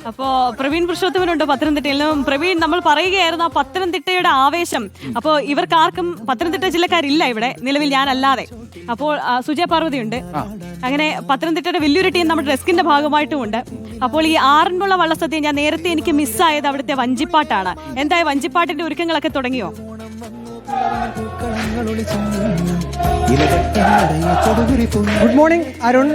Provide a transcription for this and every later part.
അപ്പോ പ്രവീൺ പുരുഷോത്തമനുണ്ട് പത്തനംതിട്ടയിലും. പ്രവീൺ, നമ്മൾ പറയുകയായിരുന്നു ആ പത്തനംതിട്ടയുടെ ആവേശം. അപ്പോൾ ഇവർക്കാർക്കും പത്തനംതിട്ട ജില്ലക്കാരില്ല ഇവിടെ നിലവിൽ, ഞാനല്ലാതെ. അപ്പോൾ സുജയ പാർവതി ഉണ്ട്. അങ്ങനെ പത്തനംതിട്ടയുടെ വലിയൊരു ടീം നമ്മുടെ ഡെസ്കിന്റെ ഭാഗമായിട്ടും ഉണ്ട്. അപ്പോൾ ഈ ആറന്മുള വള്ളസദ്യ ഞാൻ നേരത്തെ എനിക്ക് മിസ്സായത് അവിടുത്തെ വഞ്ചിപ്പാട്ടാണ്. എന്തായാലും വഞ്ചിപ്പാട്ടിന്റെ ഒരുക്കങ്ങളൊക്കെ തുടങ്ങിയോ? ഗുഡ് മോർണിംഗ് അരുൺ,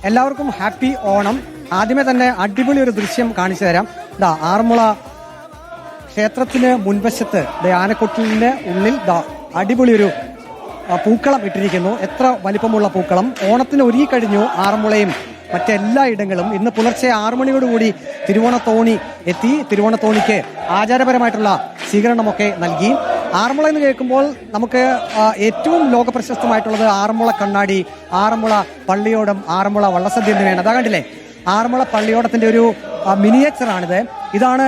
എല്ലാവർക്കും ഹാപ്പി ഓണം. ആദ്യമേ തന്നെ അടിപൊളി ഒരു ദൃശ്യം കാണിച്ചു തരാം. ആറന്മുള ക്ഷേത്രത്തിന് മുൻവശത്ത് ആനക്കൊട്ടിലിന്റെ ഉള്ളിൽ അടിപൊളി ഒരു പൂക്കളം ഇട്ടിരിക്കുന്നു. എത്ര വലിപ്പമുള്ള പൂക്കളം! ഓണത്തിന് ഒരുങ്ങിക്കഴിഞ്ഞു ആറന്മുളയും മറ്റെല്ലാ ഇടങ്ങളും. ഇന്ന് പുലർച്ചെ 6 മണിയോടുകൂടി തിരുവോണത്തോണി എത്തി. തിരുവോണത്തോണിക്ക് ആചാരപരമായിട്ടുള്ള സ്വീകരണമൊക്കെ നൽകി. ആറന്മുള എന്ന് കേൾക്കുമ്പോൾ നമുക്ക് ഏറ്റവും ലോക പ്രശസ്തമായിട്ടുള്ളത് ആറന്മുള കണ്ണാടി, ആറന്മുള പള്ളിയോടം, ആറന്മുള വള്ളസദ്യ എന്നിവയാണ്. അതാ കണ്ടില്ലേ, ആറന്മുള പള്ളിയോടത്തിന്റെ ഒരു മിനിയേച്ചറാണിത്. ഇതാണ്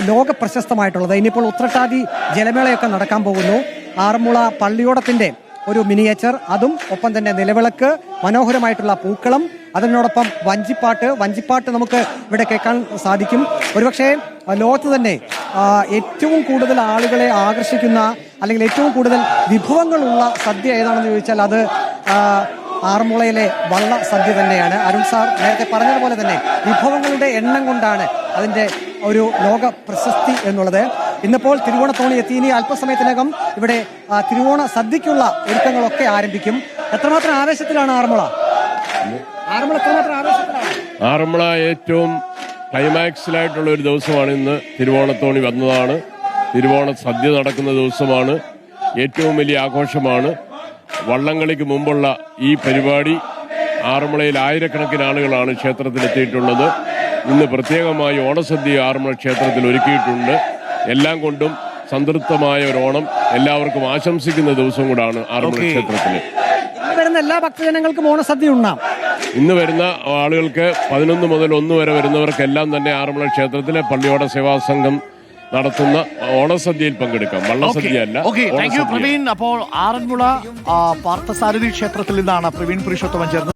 ലോക പ്രശസ്തമായിട്ടുള്ളത്. ഇനിയിപ്പോൾ ഉത്രട്ടാതി ജലമേളയൊക്കെ നടക്കാൻ പോകുന്നു. ആറന്മുള പള്ളിയോടത്തിന്റെ ഒരു മിനിയേച്ചർ, അതും ഒപ്പം തന്നെ നിലവിളക്ക്, മനോഹരമായിട്ടുള്ള പൂക്കളം, അതിനോടൊപ്പം വഞ്ചിപ്പാട്ട് നമുക്ക് ഇവിടെ കേൾക്കാൻ സാധിക്കും. ഒരുപക്ഷെ ലോകത്ത് തന്നെ ഏറ്റവും കൂടുതൽ ആളുകളെ ആകർഷിക്കുന്ന അല്ലെങ്കിൽ ഏറ്റവും കൂടുതൽ വിഭവങ്ങളുള്ള സദ്യ ഏതാണെന്ന് ചോദിച്ചാൽ അത് ആറന്മുളയിലെ വള്ള സദ്യ തന്നെയാണ്. അരുൺ സാർ നേരത്തെ പറഞ്ഞതുപോലെ തന്നെ വിഭവങ്ങളുടെ എണ്ണം കൊണ്ടാണ് അതിന്റെ ഒരു ലോക പ്രശസ്തി എന്നുള്ളത്. ഇന്നിപ്പോൾ തിരുവോണത്തോണി എത്തി. ഇനി അല്പസമയത്തിനകം ഇവിടെ തിരുവോണ സദ്യക്കുള്ള ഒരുക്കങ്ങളൊക്കെ ആരംഭിക്കും. എത്രമാത്രം ആവേശത്തിലാണ് ആറന്മുള? എത്രമാത്രം ആവേശത്തിലാണ് ആറന്മുള? ഏറ്റവും ക്ലൈമാക്സിലായിട്ടുള്ള ഒരു ദിവസമാണ് ഇന്ന്. തിരുവോണത്തോണി വന്നതാണ്, തിരുവോണ സദ്യ നടക്കുന്ന ദിവസമാണ്, ഏറ്റവും വലിയ ആഘോഷമാണ്. വള്ളംകളിക്ക് മുമ്പുള്ള ഈ പരിപാടി ആറന്മുളയിൽ ആയിരക്കണക്കിന് ആളുകളാണ് ക്ഷേത്രത്തിലെത്തിയിട്ടുള്ളത്. ഇന്ന് പ്രത്യേകമായി ഓണസദ്യ ആറന്മുള ക്ഷേത്രത്തിൽ ഒരുക്കിയിട്ടുണ്ട്. എല്ലാം കൊണ്ടും സംതൃപ്തമായ ഒരു ഓണം എല്ലാവർക്കും ആശംസിക്കുന്ന ദിവസം കൂടാണ് ആറന്മുള ക്ഷേത്രത്തിൽ. വരുന്ന എല്ലാ ഭക്തജനങ്ങൾക്കും ഓണസദ്യ ഉണ്ടാം. ഇന്ന് വരുന്ന ആളുകൾക്ക് 11 മുതൽ 1 വരെ വരുന്നവർക്കെല്ലാം തന്നെ ആറന്മുള ക്ഷേത്രത്തിലെ പള്ളിയോട സേവാ സംഘം നടത്തുന്ന ഓണസദ്യയിൽ പങ്കെടുക്കാം. വള്ളസദ്യ അല്ല. പ്രവീൺ, അപ്പോൾ ആറന്മുള പാർത്ഥസാരഥി ക്ഷേത്രത്തിൽ നിന്നാണ് പ്രവീൺ പുരുഷോത്തമൻ ചേർന്നത്.